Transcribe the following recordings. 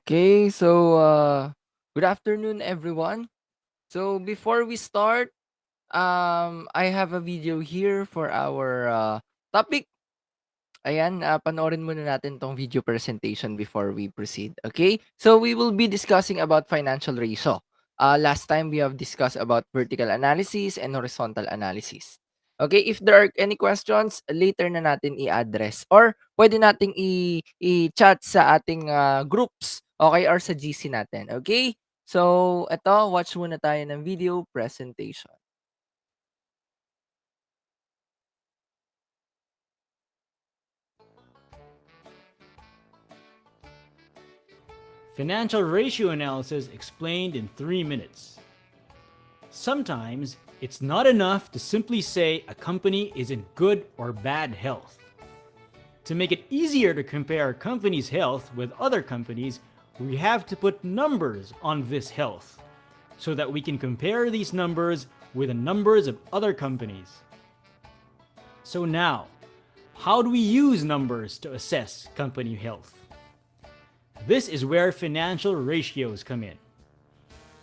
Okay, so good afternoon, everyone. So before we start, I have a video here for our topic. Ayan, panoorin muna natin tong video presentation before we proceed. Okay? So we will be discussing about financial ratio. Last time we have discussed about vertical analysis and horizontal analysis. Okay, if there are any questions, later na natin i-address or pwede nating i-chat sa ating groups, okay, or sa GC natin. Okay? So, eto, watch muna tayo ng video presentation. Financial ratio analysis explained in 3 minutes. Sometimes it's not enough to simply say a company is in good or bad health. To make it easier to compare a company's health with other companies, we have to put numbers on this health so that we can compare these numbers with the numbers of other companies. So now, how do we use numbers to assess company health? This is where financial ratios come in.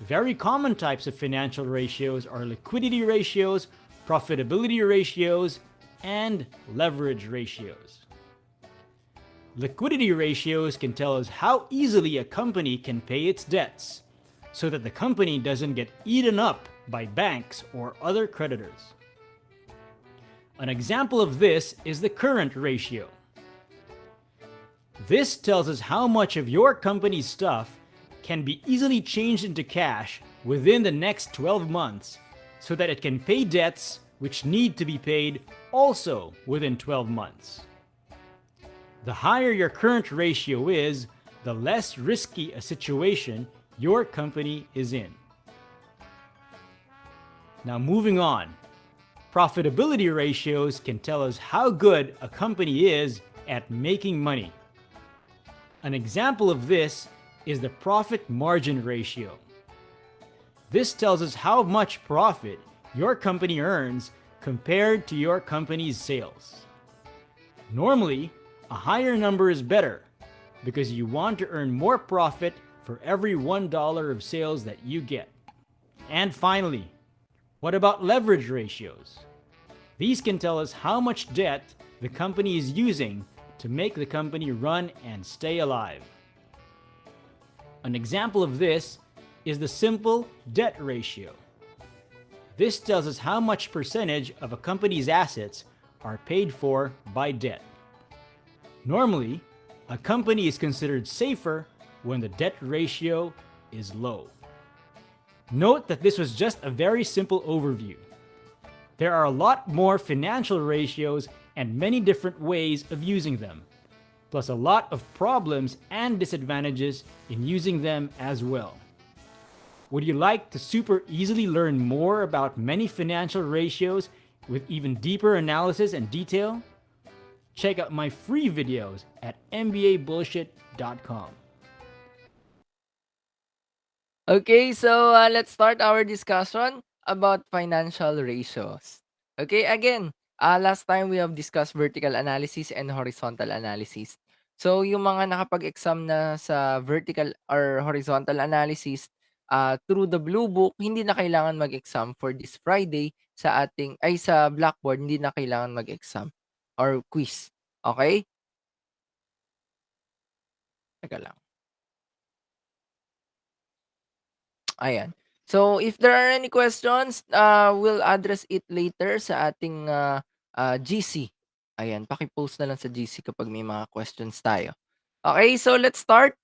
Very common types of financial ratios are liquidity ratios, profitability ratios, and leverage ratios. Liquidity ratios can tell us how easily a company can pay its debts so that the company doesn't get eaten up by banks or other creditors. An example of this is the current ratio. This tells us how much of your company's stuff can be easily changed into cash within the next 12 months so that it can pay debts which need to be paid also within 12 months. The higher your current ratio is, the less risky a situation your company is in. Now, moving on. Profitability ratios can tell us how good a company is at making money. An example of this is the profit margin ratio. This tells us how much profit your company earns compared to your company's sales. Normally, a higher number is better because you want to earn more profit for every $1 of sales that you get. And finally, what about leverage ratios? These can tell us how much debt the company is using to make the company run and stay alive. An example of this is the simple debt ratio. This tells us how much percentage of a company's assets are paid for by debt. Normally, a company is considered safer when the debt ratio is low. Note that this was just a very simple overview. There are a lot more financial ratios and many different ways of using them, plus a lot of problems and disadvantages in using them as well. Would you like to super easily learn more about many financial ratios with even deeper analysis and detail? Check out my free videos at mbabullshit.com. Okay, so let's start our discussion about financial ratios. Okay, again, last time we have discussed vertical analysis and horizontal analysis. So, yung mga nakapag-exam na sa vertical or horizontal analysis, through the blue book, hindi na kailangan mag-exam for this Friday sa Blackboard, hindi na kailangan mag-exam or quiz. Okay? Teka lang. Ayan. So, if there are any questions, we'll address it later sa ating GC. Ayan, paki-post na lang sa GC kapag may mga questions tayo. Okay, so let's start.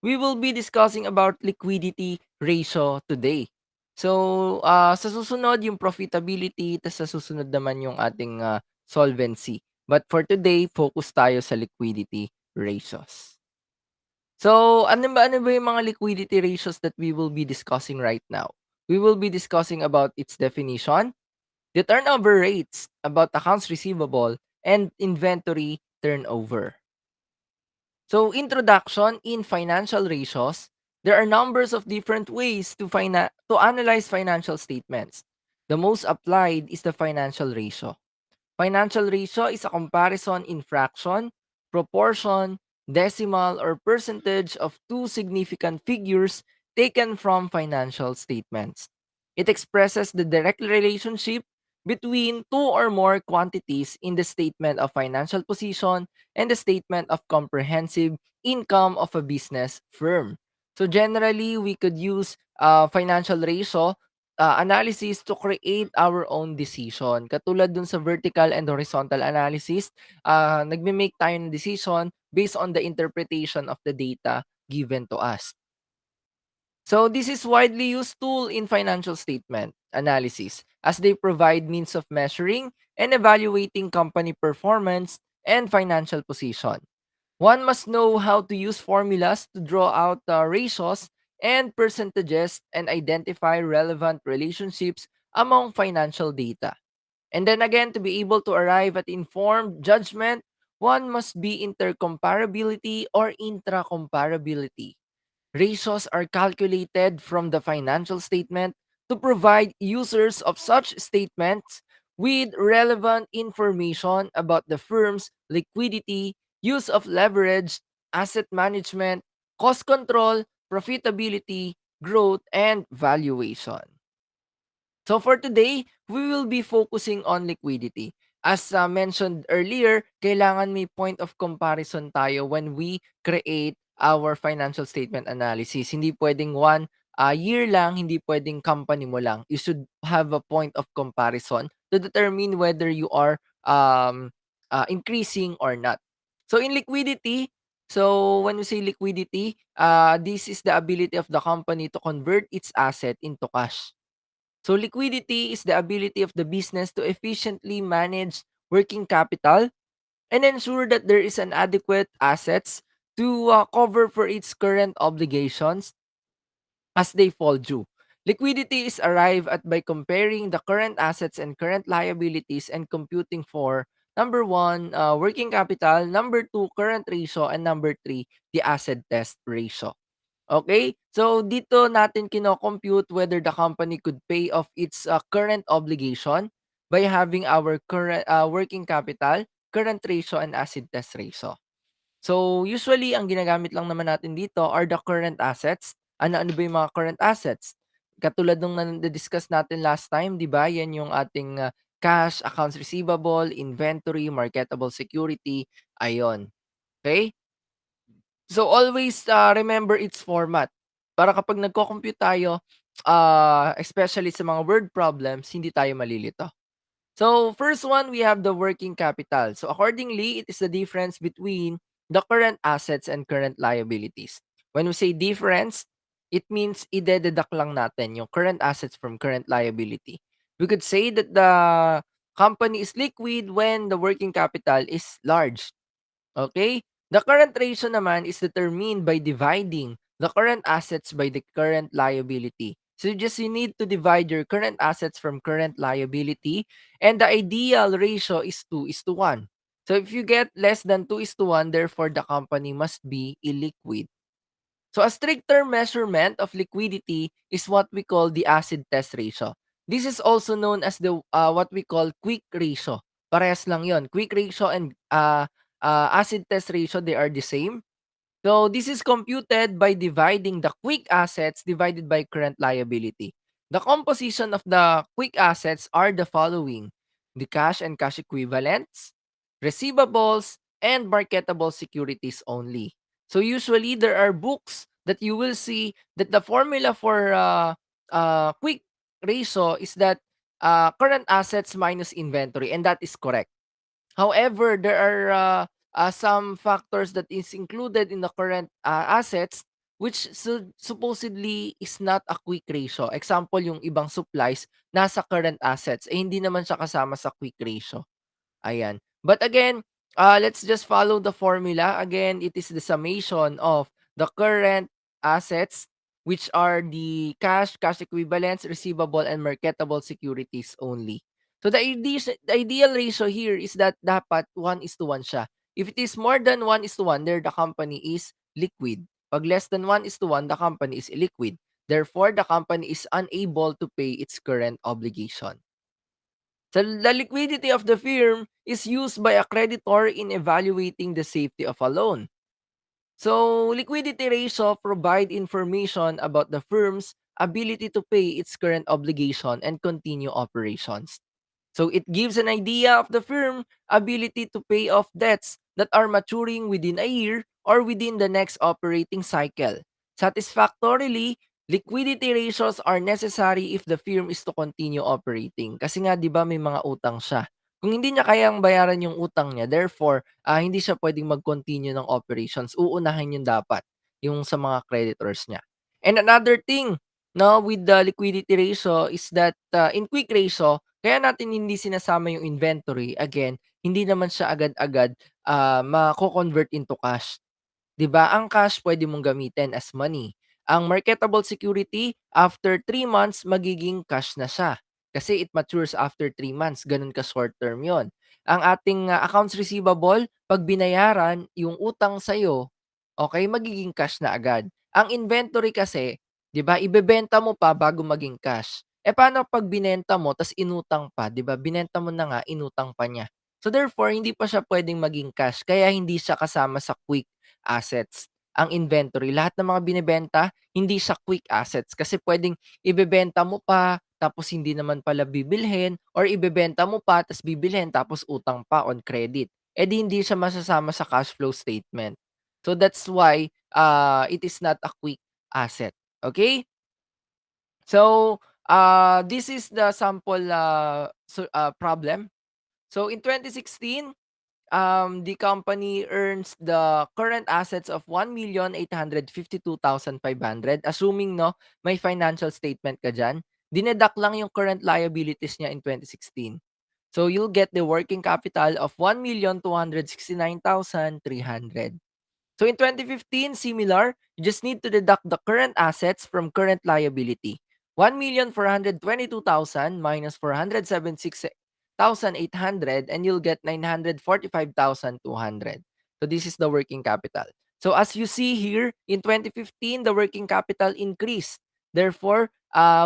We will be discussing about liquidity ratio today. So, sa susunod yung profitability, tas sa susunod naman yung ating solvency. But for today, focus tayo sa liquidity ratios. So, ano ba yung mga liquidity ratios that we will be discussing right now? We will be discussing about its definition, the turnover rates, about accounts receivable, and inventory turnover. So, introduction in financial ratios, there are numbers of different ways to analyze financial statements. The most applied is the financial ratio. Financial ratio is a comparison in fraction, proportion, decimal, or percentage of two significant figures taken from financial statements. It expresses the direct relationship between two or more quantities in the statement of financial position and the statement of comprehensive income of a business firm. So generally, we could use financial ratio analysis to create our own decision. Katulad dun sa vertical and horizontal analysis, nagme-make tayo ng decision based on the interpretation of the data given to us. So this is widely used tool in financial statement analysis as they provide means of measuring and evaluating company performance and financial position. One must know how to use formulas to draw out ratios and percentages and identify relevant relationships among financial data. And then again, to be able to arrive at informed judgment, one must be intercomparability or intracomparability. Ratios are calculated from the financial statement to provide users of such statements with relevant information about the firm's liquidity, use of leverage, asset management, cost control, profitability, growth, and valuation. So for today, we will be focusing on liquidity. As mentioned earlier, kailangan may point of comparison tayo when we create our financial statement analysis. Hindi pwedeng one year lang, hindi pwedeng company mo lang. You should have a point of comparison to determine whether you are increasing or not. So in liquidity, so when we say liquidity, this is the ability of the company to convert its asset into cash. So liquidity is the ability of the business to efficiently manage working capital and ensure that there is an adequate assets to cover for its current obligations as they fall due. Liquidity is arrived at by comparing the current assets and current liabilities and computing for number one, working capital, number two, current ratio, and number three, the asset test ratio. Okay? So, dito natin kino-compute whether the company could pay off its current obligation by having our current working capital, current ratio, and asset test ratio. So, usually, ang ginagamit lang naman natin dito are the current assets. Ano-ano ba yung mga current assets? Katulad nung na-discuss natin last time, di ba? Yan yung ating cash, accounts receivable, inventory, marketable security, ayon. Okay? So always, remember its format. Para kapag nagko-compute tayo, especially sa mga word problems, hindi tayo malilito. So first one, we have the working capital. So accordingly, it is the difference between the current assets and current liabilities. When we say difference, it means ide-deduct lang natin yung current assets from current liability. We could say that the company is liquid when the working capital is large. Okay? The current ratio naman is determined by dividing the current assets by the current liability. So you need to divide your current assets from current liability, and the ideal ratio is 2 is to 1. So if you get less than 2 is to 1, therefore the company must be illiquid. So a stricter measurement of liquidity is what we call the acid test ratio. This is also known as the what we call quick ratio. Parehas lang 'yon. Quick ratio and acid test ratio, they are the same. So this is computed by dividing the quick assets divided by current liability. The composition of the quick assets are the following: the cash and cash equivalents, receivables, and marketable securities only. So usually there are books that you will see that the formula for quick ratio is that current assets minus inventory, and that is correct. However, there are some factors that is included in the current assets which supposedly is not a quick ratio. Example, yung ibang supplies nasa current assets, eh hindi naman siya kasama sa quick ratio. Ayan. But again, let's just follow the formula. Again, it is the summation of the current assets, which are the cash, cash equivalents, receivable, and marketable securities only. So the ideal ratio here is that dapat 1 is to 1 siya. If it is more than 1 is to 1, there the company is liquid. Pag less than 1 is to 1, the company is illiquid. Therefore, the company is unable to pay its current obligation. So the liquidity of the firm is used by a creditor in evaluating the safety of a loan. So liquidity ratio provide information about the firm's ability to pay its current obligation and continue operations. So it gives an idea of the firm ability to pay off debts that are maturing within a year or within the next operating cycle. Satisfactorily, liquidity ratios are necessary if the firm is to continue operating. Kasi nga 'di ba may mga utang siya. Kung hindi niya kayang bayaran yung utang niya, therefore, hindi siya pwedeng mag-continue ng operations. Uunahin yun dapat, yung sa mga creditors niya. And another thing, no, with the liquidity ratio is that in quick ratio, kaya natin hindi sinasama yung inventory, again, hindi naman siya agad-agad mako-convert into cash. 'Di ba, ang cash pwede mong gamitin as money. Ang marketable security, after 3 months magiging cash na siya. Kasi it matures after 3 months, gano'n ka-short term 'yon. Ang ating accounts receivable, 'pag binayaran yung utang sa'yo, okey, magiging cash na agad. Ang inventory kasi, 'di ba, ibebenta mo pa bago maging cash. Eh, paano 'pag binenta mo ta's inutang pa, 'di ba? Binenta mo na nga, inutang pa niya. So, therefore, hindi pa siya puwedeng maging cash kaya hindi siya kasama sa quick assets. Ang inventory, lahat ng mga binebenta, hindi siya quick assets kasi puwedeng ibebenta mo pa, tapos hindi naman pala bibilhin or ibebenta mo pa ta's bibilhin tapos utang pa on credit. Eh, di hindi siya masasama sa cash flow statement. So, that's why, it is not a quick asset, okay? So, this is the sample, problem. So, in 2016, the company earns the current assets of 1,852,500, assuming 'no, may financial statement ka diyan. Dineduct lang yung current liabilities niya in 2016. So you'll get the working capital of 1,269,300. So in 2015, similar, you just need to deduct the current assets from current liability. 1,422,000 minus 476,800 and you'll get 945,200. So this is the working capital. So as you see here, in 2015, the working capital increased. Therefore,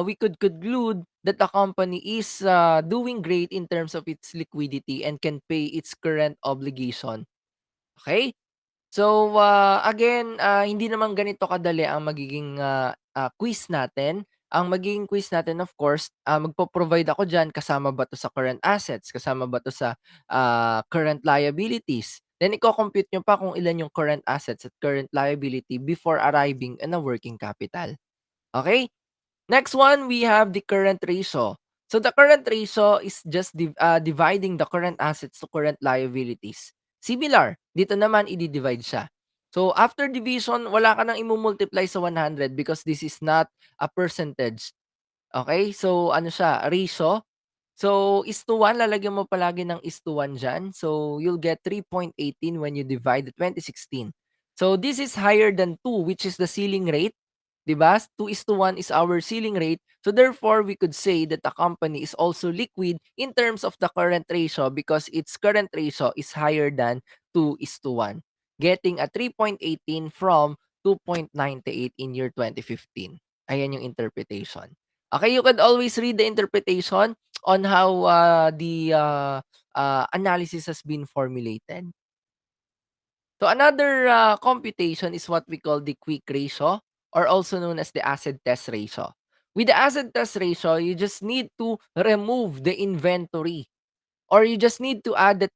we could conclude that the company is doing great in terms of its liquidity and can pay its current obligation. Okay? So, again, hindi naman ganito kadali ang magiging, quiz natin. Ang magiging quiz natin of course, magpo-provide ako diyan kasama ba 'to sa current assets, kasama ba 'to sa, current liabilities. Then iko-compute niyo pa kung ilan yung current assets at current liability before arriving in a working capital. Okay. Next one, we have the current ratio. So the current ratio is just dividing the current assets to current liabilities. Similar, dito naman i-divide siya. So after division, wala ka nang imu-multiply sa 100 because this is not a percentage. Okay? So ano siya, ratio. So, is to one lalagyan mo palagi ng is to one diyan. So, you'll get 3.18 when you divide the 2016. So, this is higher than 2, which is the ceiling rate, 'di ba? 2:1 is our ceiling rate. So, therefore, we could say that the company is also liquid in terms of the current ratio because its current ratio is higher than 2:1, getting a 3.18 from 2.98 in year 2015. Ayan yung interpretation. Okay, you could always read the interpretation on how the analysis has been formulated. So another computation is what we call the quick ratio or also known as the acid test ratio. With the acid test ratio, you just need to remove the inventory or you just need to add the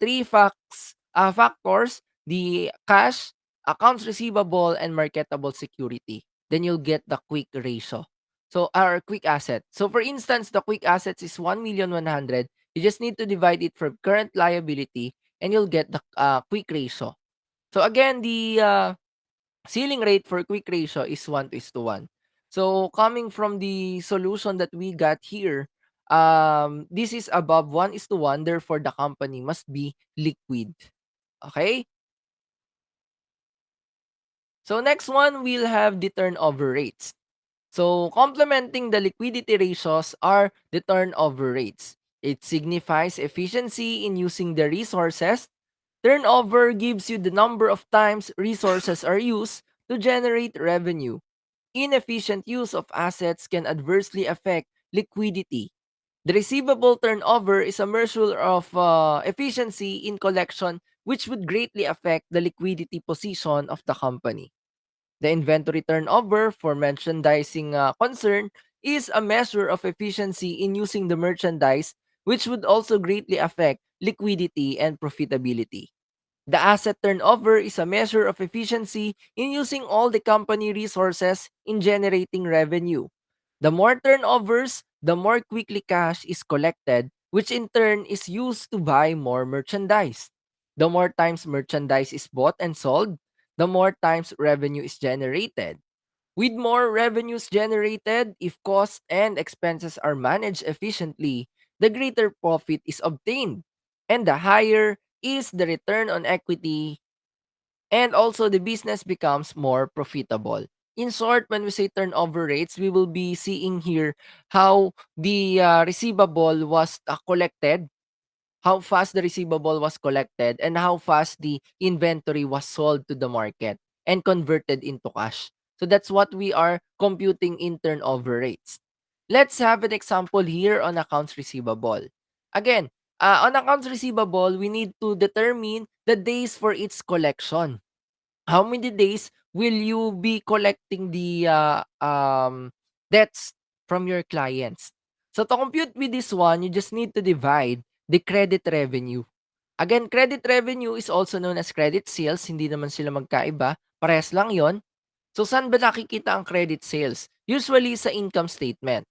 factors, the cash, accounts receivable, and marketable security. Then you'll get the quick ratio. So, our quick asset. So, for instance, the quick assets is 1,100,000. You just need to divide it from current liability and you'll get the quick ratio. So, again, the ceiling rate for quick ratio is 1:1. So, coming from the solution that we got here, this is above 1:1, therefore the company must be liquid. Okay? So, next one, we'll have the turnover rates. So, complementing the liquidity ratios are the turnover rates. It signifies efficiency in using the resources. Turnover gives you the number of times resources are used to generate revenue. Inefficient use of assets can adversely affect liquidity. The receivable turnover is a measure of efficiency in collection, which would greatly affect the liquidity position of the company. The inventory turnover for merchandising concern is a measure of efficiency in using the merchandise, which would also greatly affect liquidity and profitability. The asset turnover is a measure of efficiency in using all the company resources in generating revenue. The more turnovers, the more quickly cash is collected, which in turn is used to buy more merchandise. The more times merchandise is bought and sold, the more times revenue is generated. With more revenues generated, if costs and expenses are managed efficiently, the greater profit is obtained, and the higher is the return on equity, and also the business becomes more profitable. In short, when we say turnover rates, we will be seeing here how the receivable was collected, how fast the receivable was collected, and how fast the inventory was sold to the market and converted into cash. So that's what we are computing in turnover rates. Let's have an example here on accounts receivable. Again, on accounts receivable, we need to determine the days for its collection. How many days will you be collecting the debts from your clients? So to compute with this one, you just need to divide the credit revenue. Again, credit revenue is also known as credit sales. Hindi naman sila magkaiba. Parehas lang yon. So saan ba nakikita ang credit sales? Usually sa income statement.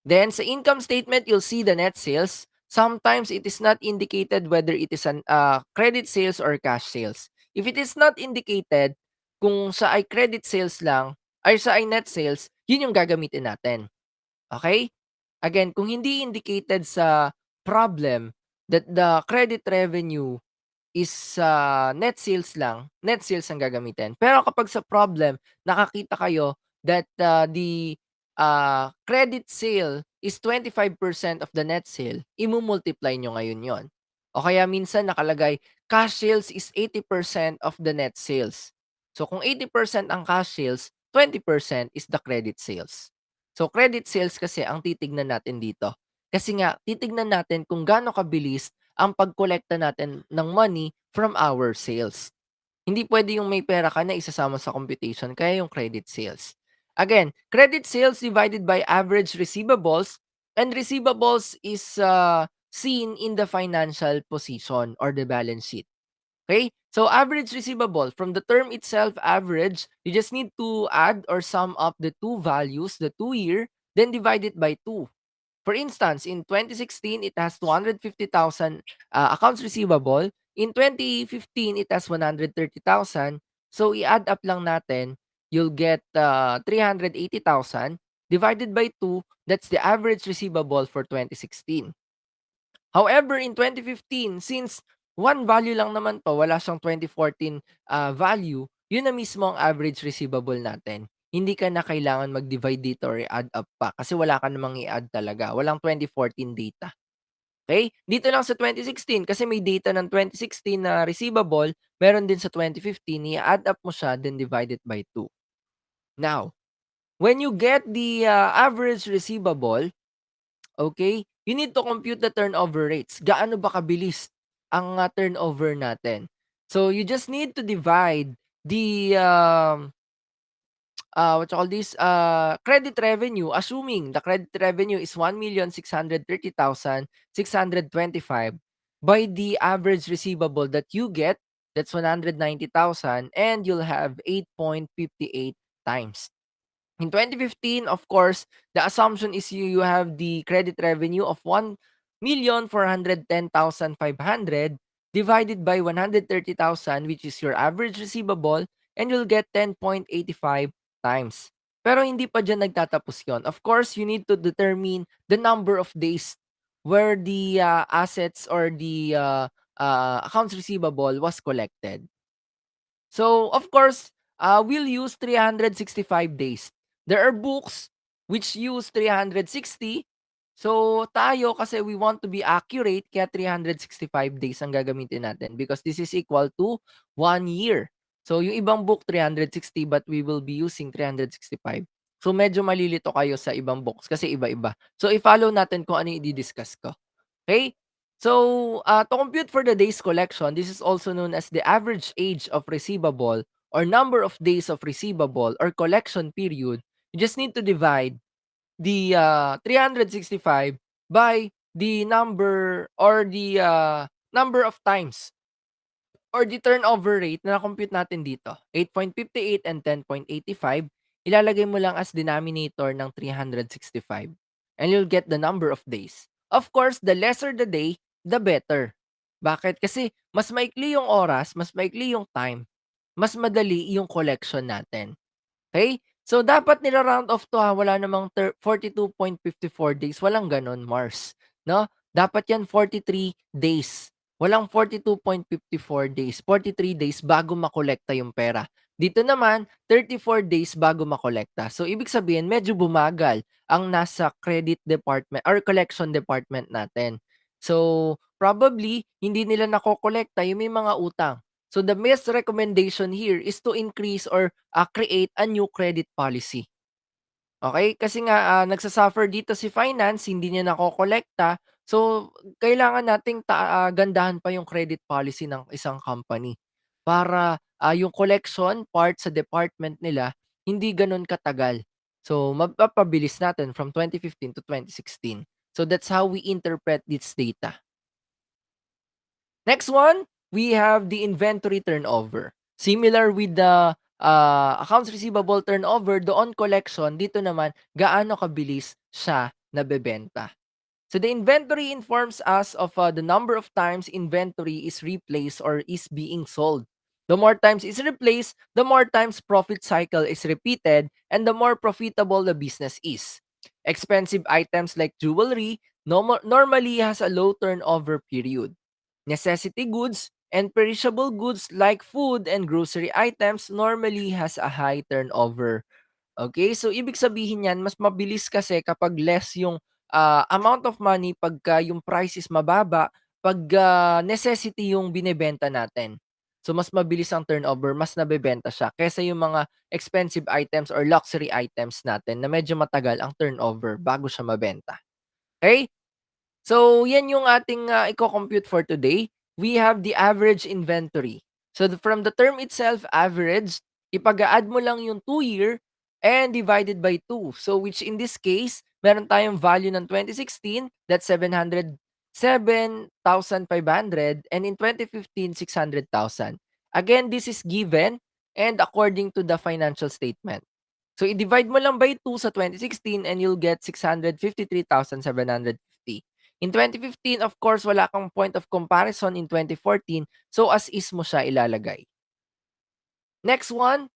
Then sa income statement, you'll see the net sales. Sometimes it is not indicated whether it is an credit sales or cash sales. If it is not indicated, kung sa ay credit sales lang, ay sa ay net sales, yun yung gagamitin natin. Okay? Again, kung hindi indicated sa problem that the credit revenue is net sales lang, net sales ang gagamitin. Pero kapag sa problem, nakakita kayo that the credit sale is 25% of the net sale, imu-multiply nyo ngayon yon. O kaya minsan nakalagay, cash sales is 80% of the net sales. So kung 80% ang cash sales, 20% is the credit sales. So credit sales kasi ang titignan natin dito. Kasi nga, titignan natin kung gaano kabilis ang pagkolekta natin ng money from our sales. Hindi pwede yung may pera ka na isasama sa computation, kaya yung credit sales. Again, credit sales divided by average receivables, and receivables is seen in the financial position or the balance sheet. Okay? So average receivable, from the term itself, average, you just need to add or sum up the two values, the 2 year, then divide it by 2. For instance, in 2016, it has 250,000 accounts receivable. In 2015, it has 130,000. So, i-add up lang natin, you'll get 380,000 divided by 2. That's the average receivable for 2016. However, in 2015, since one value lang naman 'to, wala siyang 2014 value, yun na mismo ang average receivable natin. Hindi ka na kailangan mag-divide dito or i-add up pa kasi wala ka namang i-add talaga, walang 2014 data. Okay? Dito lang sa 2016 kasi may data ng 2016 na receivable, meron din sa 2015, i-add up mo siya then divide it by 2. Now, when you get the average receivable, okay, you need to compute the turnover rates. Gaano ba kabilis ang turnover natin? So you just need to divide the what you call this, credit revenue, assuming the credit revenue is 1,630,625 by the average receivable that you get, that's 190,000, and you'll have 8.58 times. In 2015, of course, the assumption is you have the credit revenue of 1,410,500 divided by 130,000, which is your average receivable, and you'll get 10.85 times. Pero hindi pa diyan nagtatapos 'yon. Of course, you need to determine the number of days where the assets or the accounts receivable was collected. So, of course, we'll use 365 days. There are books which use 360. So, tayo kasi we want to be accurate kaya 365 days ang gagamitin natin because this is equal to 1 year. So, yung ibang book 360 but we will be using 365. So, medyo malilito kayo sa ibang books kasi iba-iba. So, i-follow natin kung ano yung i-discuss ko. Okay? So, to compute for the days collection, this is also known as the average age of receivable or number of days of receivable or collection period. You just need to divide the 365 by the number or the number of times or the turnover rate na na-compute natin dito, 8.58 and 10.85, ilalagay mo lang as denominator ng 365 and you'll get the number of days. Of course, the lesser the day, the better. Bakit? Kasi mas maikli yung oras, mas maikli yung time, mas madali yung collection natin. Okay, so dapat nira-round off 'to, wala namang 42.54 days, walang gano'n, Mars, 'no? Dapat 'yan 43 days, walang 42.54 days, 43 days bago makolekta yung pera. Dito naman 34 days bago makolekta. So, ibig sabihin medyo bumagal ang nasa credit department or collection department natin. So, probably hindi nila nakokolekta yung may mga utang. So, the best recommendation here is to increase or create a new credit policy. Okay, kasi nga, nagsa dito si finance, hindi niya nakokolekta. So, kailangan nating gandahan pa yung credit policy ng isang company para, yung collection part sa department nila hindi gano'n katagal. So, mapapabilis natin from 2015 to 2016. So, that's how we interpret this data. Next one, we have the inventory turnover. Similar with the accounts receivable turnover, doon collection, dito naman gaano kabilis siya nabebenta. So the inventory informs us of the number of times inventory is replaced or is being sold. The more times it's replaced, the more times profit cycle is repeated, and the more profitable the business is. Expensive items like jewelry normally has a low turnover period. Necessity goods and perishable goods like food and grocery items normally has a high turnover. Okay, so ibig sabihin niyan mas mabilis kasi kapag less yung, amount of money pagka yung price is mababa, 'pag, necessity yung binebenta natin. So mas mabilis ang turnover, mas nabebenta siya kaysa yung mga expensive items or luxury items natin na medyo matagal ang turnover bago siya mabenta. Okay. So, yan yung ating, iko-compute for today. We have the average inventory. So, from the term itself, average, ipag-a-add mo lang yung 2 year and divided by 2. So, which in this case, meron tayong value ng 2016, that's 707,500 and in 2015, 600,000. Again, this is given and according to the financial statement. So, i-divide mo lang by 2 sa 2016 and you'll get 653,750. In 2015, of course, wala kang point of comparison in 2014, so as is mo siya ilalagay. Next one,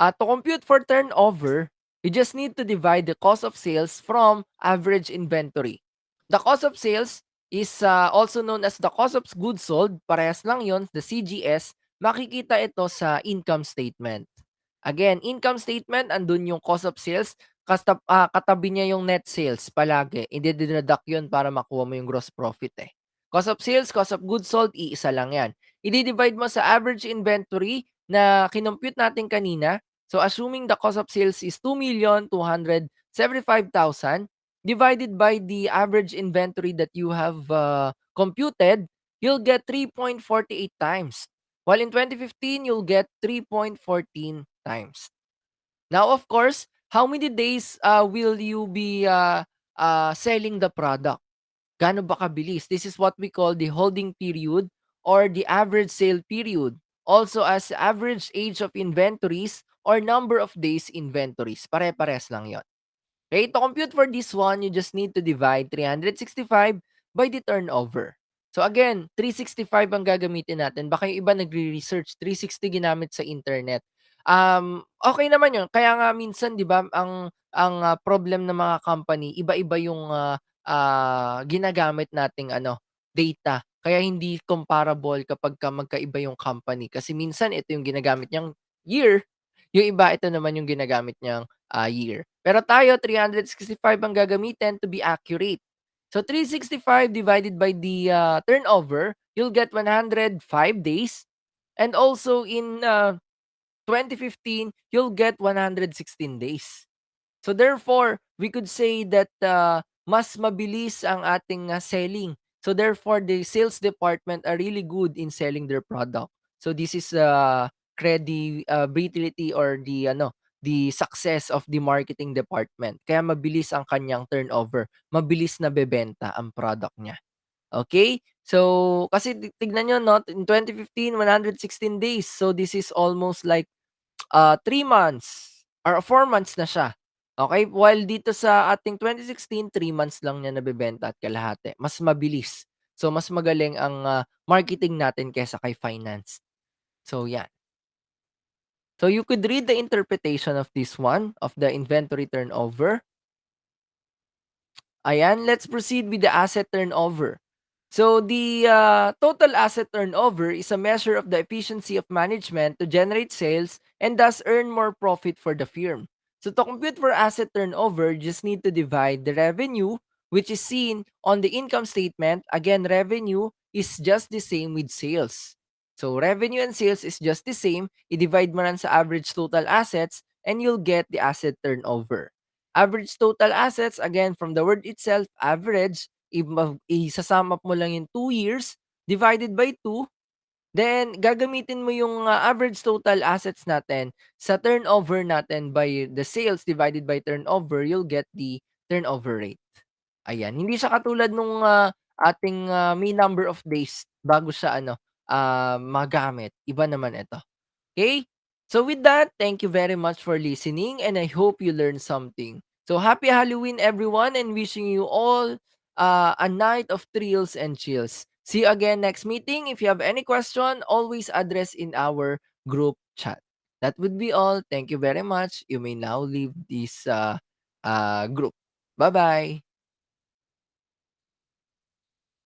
to compute for turnover, you just need to divide the cost of sales from average inventory. The cost of sales is also known as the cost of goods sold. Parehas lang yon, the CGS. Makikita ito sa income statement. Again, income statement, andun yung cost of sales. Katabi niya yung net sales palagi. Ide-deduct yun para makuha mo yung gross profit eh. Cost of sales, cost of goods sold, iisa lang yan. I-divide mo sa average inventory na kinompute natin kanina. So assuming the cost of sales is 2,275,000 divided by the average inventory that you have computed, you'll get 3.48 times. While in 2015, you'll get 3.14 times. Now, of course, how many days will you be selling the product? Gaano ba kabilis? This is what we call the holding period or the average sale period. Also as average age of inventories or number of days inventories. Pare-pares lang yon. Okay, to compute for this one, you just need to divide 365 by the turnover. So again, 365 ang gagamitin natin. Baka yung iba nagre-research, 360 ginamit sa internet. Okay naman yun. Kaya nga minsan, di ba, ang problem ng mga company, iba-iba yung ginagamit nating data. Kaya hindi comparable kapag magkaiba yung company. Kasi minsan, ito yung ginagamit niyang year, yung iba, ito naman yung ginagamit niyang year. Pero tayo 365 ang gagamitin to be accurate. So 365 divided by the turnover, you'll get 105 days. And also in 2015, you'll get 116 days. So therefore, we could say that mas mabilis ang ating selling. So therefore, the sales department are really good in selling their product. So this is credibility or the the success of the marketing department. Kaya mabilis ang kanyang turnover, mabilis nabebenta ang product niya. Okay? So, kasi tignan niyo 'no, in 2015, 116 days. So, this is almost like 3 months or 4 months na siya, okey? While dito sa ating 2016, 3 months lang niya nabebenta at kalahati, mas mabilis. So, mas magaling ang, marketing natin kaysa kay finance. So, 'yan. So, you could read the interpretation of this one, of the inventory turnover. Ayan, let's proceed with the asset turnover. So the total asset turnover is a measure of the efficiency of management to generate sales and thus earn more profit for the firm. So to compute for asset turnover, you just need to divide the revenue, which is seen on the income statement. Again, revenue is just the same with sales. So revenue and sales is just the same. I-divide mo lang sa average total assets and you'll get the asset turnover. Average total assets, again, from the word itself, average, isasum up mo lang yung 2 years divided by 2, then gagamitin mo yung, average total assets natin sa turnover natin by the sales divided by turnover, you'll get the turnover rate. Ayan, hindi siya katulad nung, ating, may number of days bago siya ano, magamit, iba naman ito. Okay? So with that, thank you very much for listening and I hope you learned something. So happy Halloween everyone and wishing you all a night of thrills and chills. See you again next meeting. If you have any question, always address in our group chat. That would be all. Thank you very much. You may now leave this group. Bye-bye.